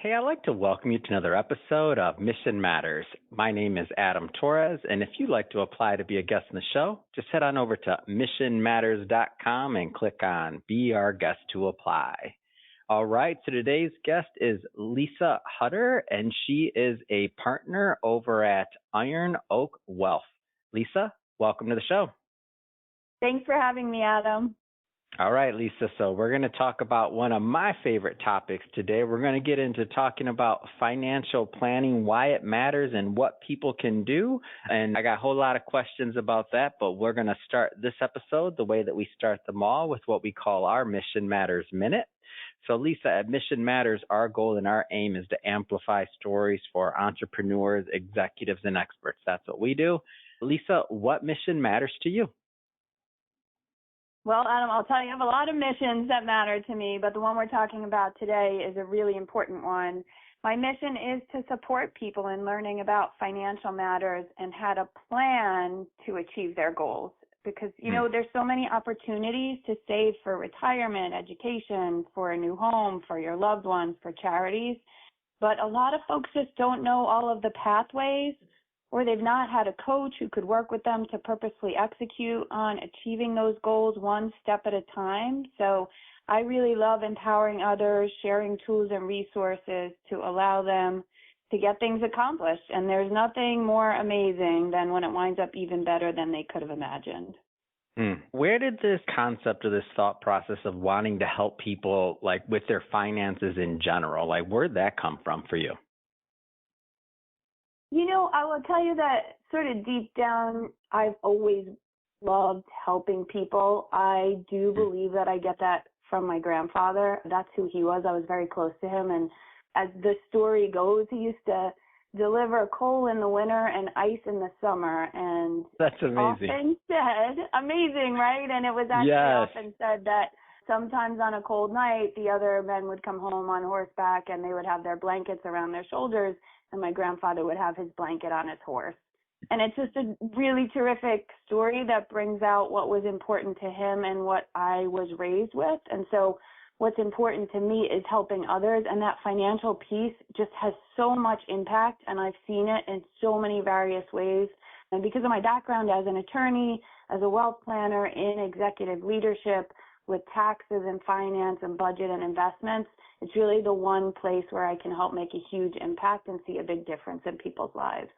Hey, I'd like to welcome you to another episode of Mission Matters. My name is Adam Torres, and if you'd like to apply to be a guest on the show, just head on over to missionmatters.com and click on Be Our Guest to apply. All right, so today's guest is Lisa Hutter, and she is a partner over at Iron Oak Wealth. Lisa, welcome to the show. Thanks for having me, Adam. All right, Lisa. So we're going to talk about one of my favorite topics today. We're going to get into talking about financial planning, why it matters, and what people can do. And I got a whole lot of questions about that, but we're going to start this episode the way that we start them all with what we call our Mission Matters Minute. So, Lisa, at Mission Matters, our goal and our aim is to amplify stories for entrepreneurs, executives, and experts. That's what we do. Lisa, what mission matters to you? Well, Adam, I'll tell you, I have a lot of missions that matter to me, but the one we're talking about today is a really important one. My mission is to support people in learning about financial matters and how to plan to achieve their goals. Because, there's so many opportunities to save for retirement, education, for a new home, for your loved ones, for charities. But a lot of folks just don't know all of the pathways, or they've not had a coach who could work with them to purposely execute on achieving those goals one step at a time. So I really love empowering others, sharing tools and resources to allow them to get things accomplished. And there's nothing more amazing than when it winds up even better than they could have imagined. Where did this concept or this thought process of wanting to help people, like with their finances in general, like where'd that come from for you? I will tell you that sort of deep down, I've always loved helping people. I do believe that I get that from my grandfather. That's who he was. I was very close to him. And as the story goes, he used to deliver coal in the winter and ice in the summer. And that's amazing. Often said, amazing, right? And it was actually often said that sometimes on a cold night, the other men would come home on horseback and they would have their blankets around their shoulders, and my grandfather would have his blanket on his horse. And it's just a really terrific story that brings out what was important to him and what I was raised with. And so what's important to me is helping others, and that financial piece just has so much impact, and I've seen it in so many various ways. And because of my background as an attorney, as a wealth planner in executive leadership with taxes and finance and budget and investments, it's really the one place where I can help make a huge impact and see a big difference in people's lives.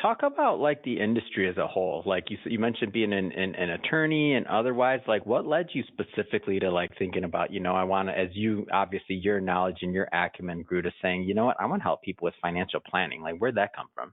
Talk about like the industry as a whole. Like you mentioned being an attorney and otherwise, like what led you specifically to like thinking about, I want to, as you, obviously your knowledge and your acumen grew to saying, you know what, I want to help people with financial planning. Like where'd that come from?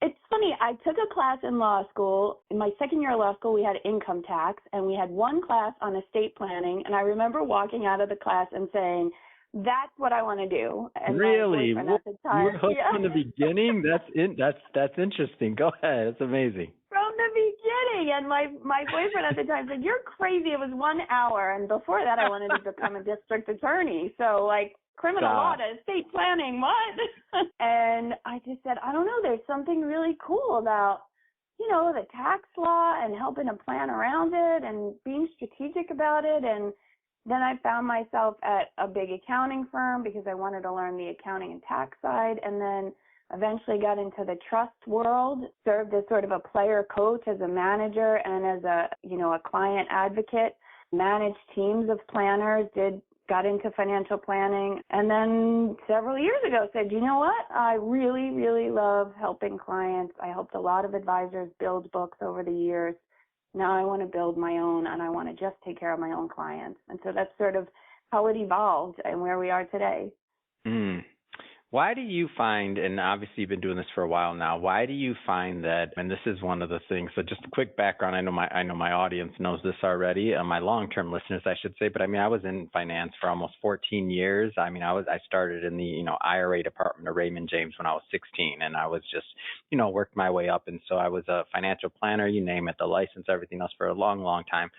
It's funny. I took a class in law school. In my second year of law school, we had income tax, and we had one class on estate planning. And I remember walking out of the class and saying, "That's what I want to do." And really? My boyfriend at the time, you were hooked from the beginning? That's interesting. Go ahead. It's amazing. From the beginning. And my boyfriend at the time said, "You're crazy." It was 1 hour. And before that, I wanted to become a district attorney. So, criminal law to estate planning, what? And I just said, I don't know, there's something really cool about, the tax law and helping to plan around it and being strategic about it. And then I found myself at a big accounting firm because I wanted to learn the accounting and tax side, and then eventually got into the trust world, served as sort of a player coach, as a manager, and as a client advocate, managed teams of planners, got into financial planning, and then several years ago said, you know what, I really, really love helping clients. I helped a lot of advisors build books over the years. Now I want to build my own, and I want to just take care of my own clients. And so that's sort of how it evolved and where we are today. Why do you find, and obviously you've been doing this for a while now, why do you find that, and this is one of the things, so just a quick background, I know my audience knows this already, my long-term listeners, I should say, but I was in finance for almost 14 years. I started in the, IRA department of Raymond James when I was 16, and I was just, worked my way up. And so I was a financial planner, you name it, the license, everything else for a long, long time.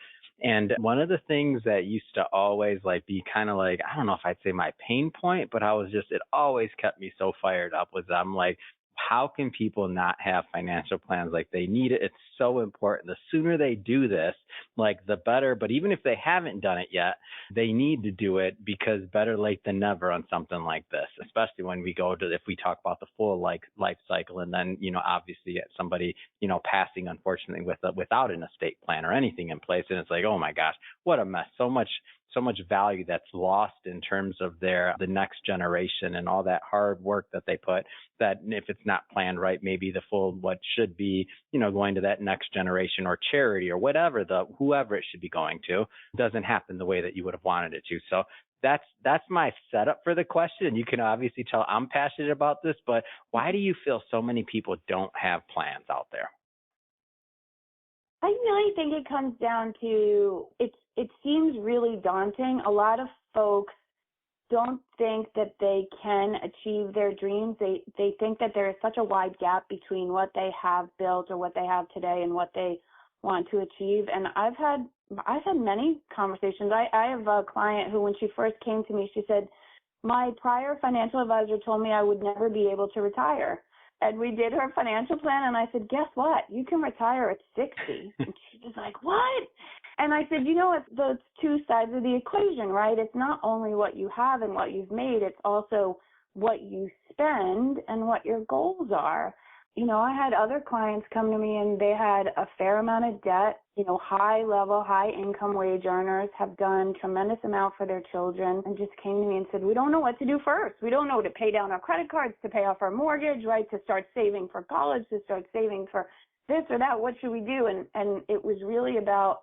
And one of the things that used to always be kind of I don't know if I'd say my pain point, but it always kept me so fired up was I'm like, how can people not have financial plans? Like, they need it. It's so important. The sooner they do this, like, the better. But even if they haven't done it yet, they need to do it, because better late than never on something like this, especially when we go to, if we talk about the full life cycle, and then, obviously somebody, passing, unfortunately, without an estate plan or anything in place. And it's like, oh my gosh, what a mess. So much value that's lost in terms of the next generation and all that hard work that they put, that if it's not planned right, maybe the full, what should be, going to that next generation or charity or whatever, whoever it should be going to, doesn't happen the way that you would have wanted it to. So that's my setup for the question. And you can obviously tell I'm passionate about this, but why do you feel so many people don't have plans out there? I really think it comes down to, it seems really daunting. A lot of folks don't think that they can achieve their dreams. They think that there is such a wide gap between what they have built or what they have today and what they want to achieve. And I've had many conversations. I have a client who, when she first came to me, she said, my prior financial advisor told me I would never be able to retire. And we did her financial plan, and I said, guess what? You can retire at 60. And she was like, what? And I said, it's those two sides of the equation, right? It's not only what you have and what you've made, it's also what you spend and what your goals are. I had other clients come to me, and they had a fair amount of debt. High level, high income wage earners have done tremendous amount for their children, and just came to me and said, we don't know what to do first. We don't know to pay down our credit cards, to pay off our mortgage, right? To start saving for college, to start saving for this or that. What should we do? And it was really about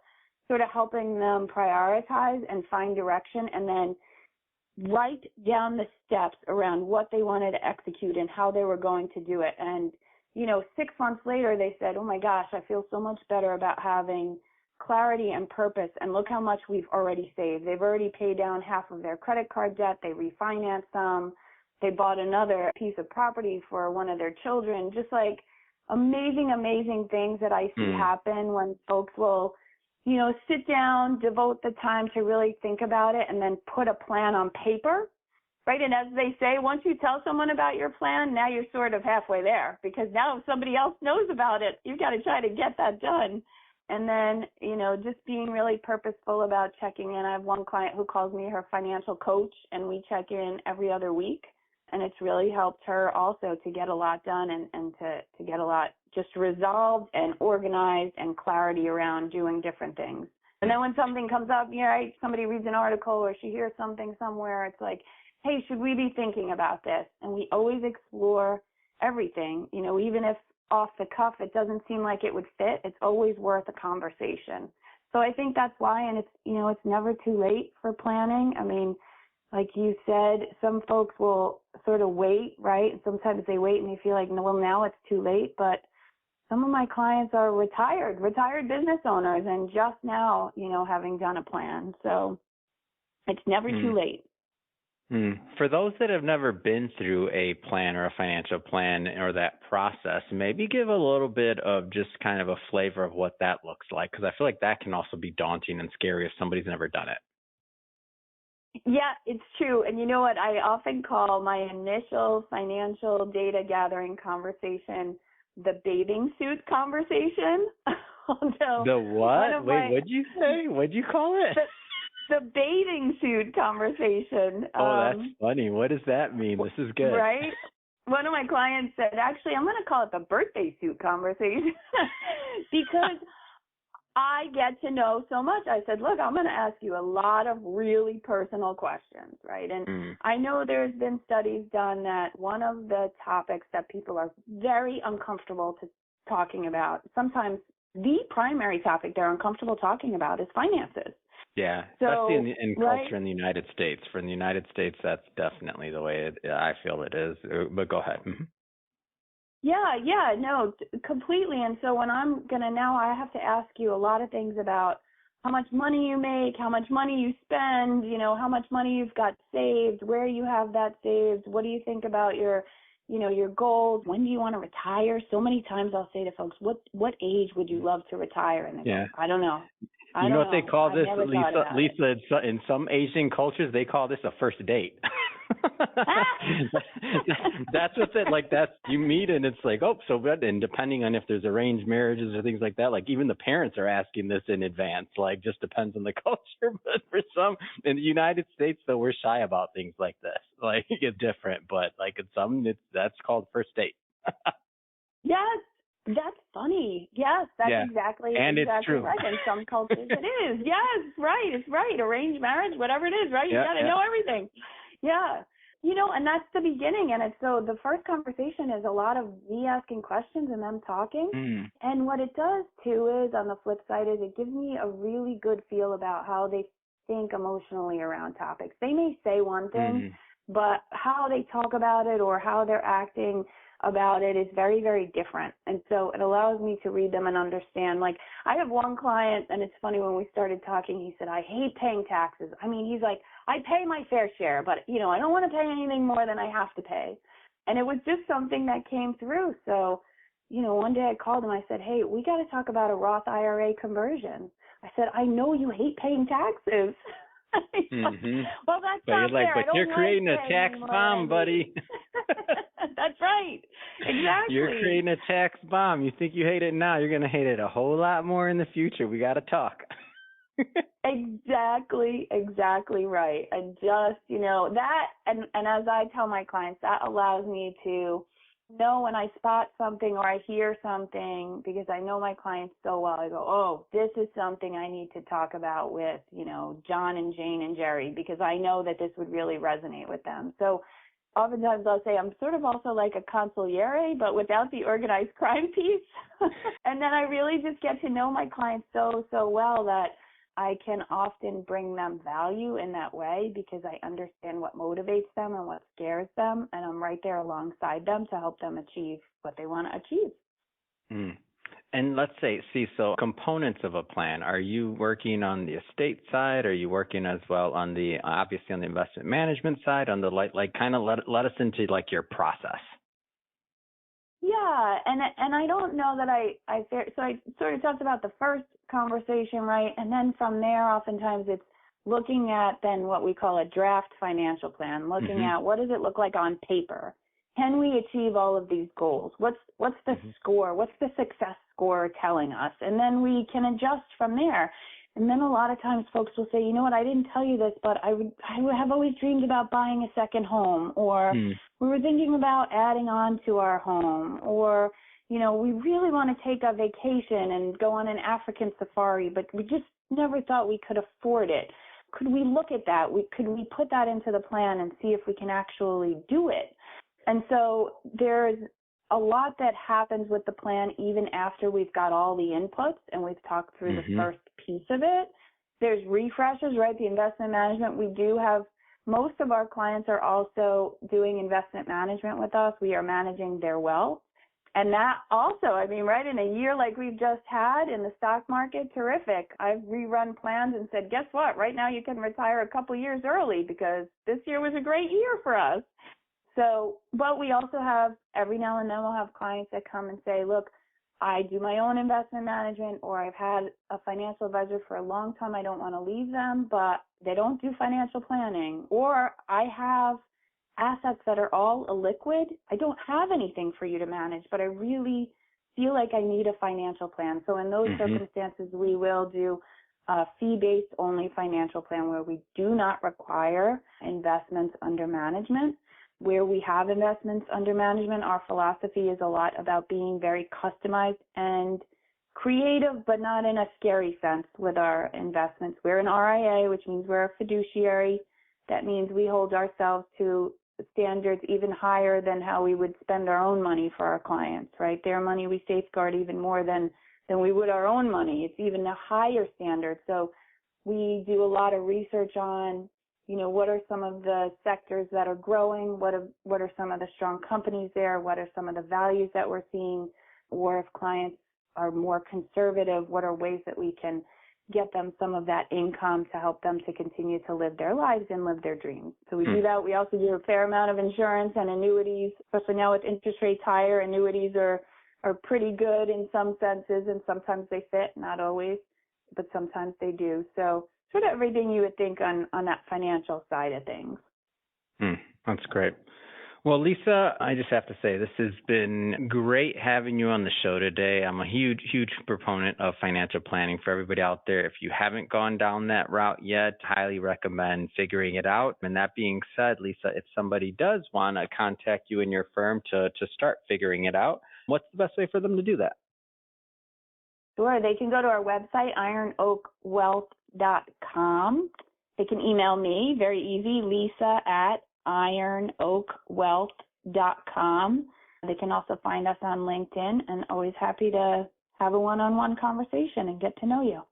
sort of helping them prioritize and find direction, and then write down the steps around what they wanted to execute and how they were going to do it. And 6 months later, they said, oh my gosh, I feel so much better about having clarity and purpose. And look how much we've already saved. They've already paid down half of their credit card debt. They refinanced them. They bought another piece of property for one of their children. Just like amazing, amazing things that I see happen when folks will, sit down, devote the time to really think about it, and then put a plan on paper. Right, and as they say, once you tell someone about your plan, now you're sort of halfway there, because now if somebody else knows about it, you've got to try to get that done. And then, just being really purposeful about checking in. I have one client who calls me her financial coach, and we check in every other week. And it's really helped her also to get a lot done and to get a lot just resolved and organized and clarity around doing different things. And then when something comes up, right, somebody reads an article or she hears something somewhere, it's like, hey, should we be thinking about this? And we always explore everything, even if off the cuff it doesn't seem like it would fit, it's always worth a conversation. So I think that's why, and it's never too late for planning. I mean, like you said, some folks will sort of wait, right? And sometimes they wait and they feel like, no, well, now it's too late. But some of my clients are retired business owners, and just now, having done a plan. So it's never too late. For those that have never been through a plan or a financial plan or that process, maybe give a little bit of just kind of a flavor of what that looks like, because I feel like that can also be daunting and scary if somebody's never done it. Yeah, it's true. And you know what? I often call my initial financial data gathering conversation the bathing suit conversation. The what? Wait, what'd you say? What'd you call it? The bathing suit conversation. Oh, that's funny. What does that mean? This is good. Right? One of my clients said, actually, I'm going to call it the birthday suit conversation because I get to know so much. I said, look, I'm going to ask you a lot of really personal questions, right? And I know there's been studies done that one of the topics that people are very uncomfortable talking about, sometimes the primary topic they're uncomfortable talking about, is finances. Yeah, especially in culture in the United States. For in the United States, that's definitely the way I feel it is. But go ahead. Yeah, no, completely. And so when now I have to ask you a lot of things about how much money you make, how much money you spend, how much money you've got saved, where you have that saved, what do you think about your goals, when do you want to retire? So many times I'll say to folks, what age would you love to retire? And they go, I don't know. You know what they call this, Lisa, in some Asian cultures, they call this a first date. That's what's it like. That's you meet and it's like, oh, so good. And depending on if there's arranged marriages or things like that, like even the parents are asking this in advance. Like just depends on the culture. But for some in the United States, though, we're shy about things like this. Like it's different, but like in some, that's called first date. Yes, that's funny. Yes, that's exactly it's true. right. In some cultures, it is. Yes, right. It's right. Arranged marriage, whatever it is, right? You got to know everything. Yeah. And that's the beginning. And it's so the first conversation is a lot of me asking questions and them talking. Mm. And what it does too is on the flip side is it gives me a really good feel about how they think emotionally around topics. They may say one thing, but how they talk about it or how they're acting about it is very, very different. And so it allows me to read them and understand. Like I have one client, and it's funny, when we started talking, he said, I hate paying taxes. I mean, he's like, I pay my fair share, but I don't want to pay anything more than I have to pay. And it was just something that came through. So, one day I called him, I said, hey, we got to talk about a Roth IRA conversion. I said, I know you hate paying taxes. Well, that's but not you're like, fair. but you're creating a tax bomb, buddy. That's right. Exactly. You're creating a tax bomb. You think you hate it now, you're going to hate it a whole lot more in the future. We got to talk. Exactly right. And just, that, and as I tell my clients, that allows me to know when I spot something or I hear something, because I know my clients so well. I go, oh, this is something I need to talk about with, John and Jane and Jerry, because I know that this would really resonate with them. So oftentimes I'll say I'm sort of also like a consigliere, but without the organized crime piece. And then I really just get to know my clients so well that I can often bring them value in that way, because I understand what motivates them and what scares them, and I'm right there alongside them to help them achieve what they want to achieve. Mm. And let's say, so components of a plan, are you working on the estate side? Are you working as well on obviously on the investment management side, on the like kind of let us into like your process? Yeah, and I don't know that so I sort of talked about the first conversation, right? And then from there, oftentimes it's looking at then what we call a draft financial plan, looking at what does it look like on paper? Can we achieve all of these goals? What's the score? What's the success score telling us? And then we can adjust from there. And then a lot of times folks will say, you know what, I didn't tell you this, but I have always dreamed about buying a second home, or we were thinking about adding on to our home, or, we really want to take a vacation and go on an African safari, but we just never thought we could afford it. Could we look at that? Could we put that into the plan and see if we can actually do it? And so there's a lot that happens with the plan even after we've got all the inputs and we've talked through the first piece of it. There's refreshes, right? The investment management, we do have, most of our clients are also doing investment management with us. We are managing their wealth. And that also, right in a year like we've just had in the stock market, terrific. I've rerun plans and said, guess what? Right now you can retire a couple years early because this year was a great year for us. So, but we also have, every now and then we'll have clients that come and say, look, I do my own investment management, or I've had a financial advisor for a long time. I don't want to leave them, but they don't do financial planning. Or I have assets that are all illiquid. I don't have anything for you to manage, but I really feel like I need a financial plan. So in those circumstances, we will do a fee-based only financial plan where we do not require investments under management. Where we have investments under management, our philosophy is a lot about being very customized and creative, but not in a scary sense with our investments. We're an RIA, which means we're a fiduciary. That means we hold ourselves to standards even higher than how we would spend our own money for our clients, right? Their money we safeguard even more than we would our own money. It's even a higher standard. So we do a lot of research on, what are some of the sectors that are growing? What are some of the strong companies there? What are some of the values that we're seeing? Or if clients are more conservative, what are ways that we can get them some of that income to help them to continue to live their lives and live their dreams? So we do that. We also do a fair amount of insurance and annuities, especially now with interest rates higher. Annuities are pretty good in some senses, and sometimes they fit, not always, but sometimes they do. So sort of everything you would think on that financial side of things. That's great. Well, Lisa, I just have to say this has been great having you on the show today. I'm a huge, huge proponent of financial planning for everybody out there. If you haven't gone down that route yet, highly recommend figuring it out. And that being said, Lisa, if somebody does want to contact you and your firm to start figuring it out, what's the best way for them to do that? Sure. They can go to our website, ironoakwealth.com. They can email me, very easy, lisa@ironoakwealth.com. They can also find us on LinkedIn, and always happy to have a one-on-one conversation and get to know you.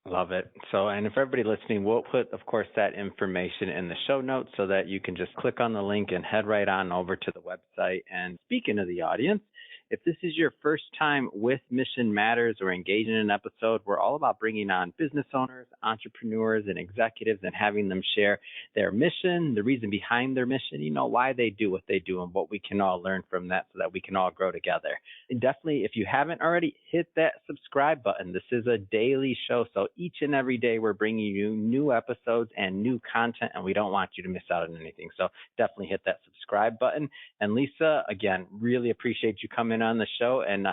Love it. So, and if everybody listening, we'll put, of course, that information in the show notes so that you can just click on the link and head right on over to the website. And speaking of the audience, if this is your first time with Mission Matters or engaging in an episode, we're all about bringing on business owners, entrepreneurs, and executives and having them share their mission, the reason behind their mission, why they do what they do and what we can all learn from that so that we can all grow together. And definitely, if you haven't already, hit that subscribe button. This is a daily show, so each and every day we're bringing you new episodes and new content, and we don't want you to miss out on anything. So definitely hit that subscribe button. And Lisa, again, really appreciate you coming on the show and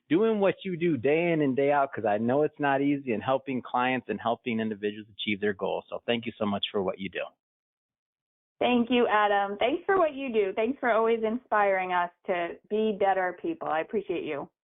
doing what you do day in and day out, because I know it's not easy, and helping clients and helping individuals achieve their goals. So thank you so much for what you do. Thank you, Adam. Thanks for what you do. Thanks for always inspiring us to be better people. I appreciate you.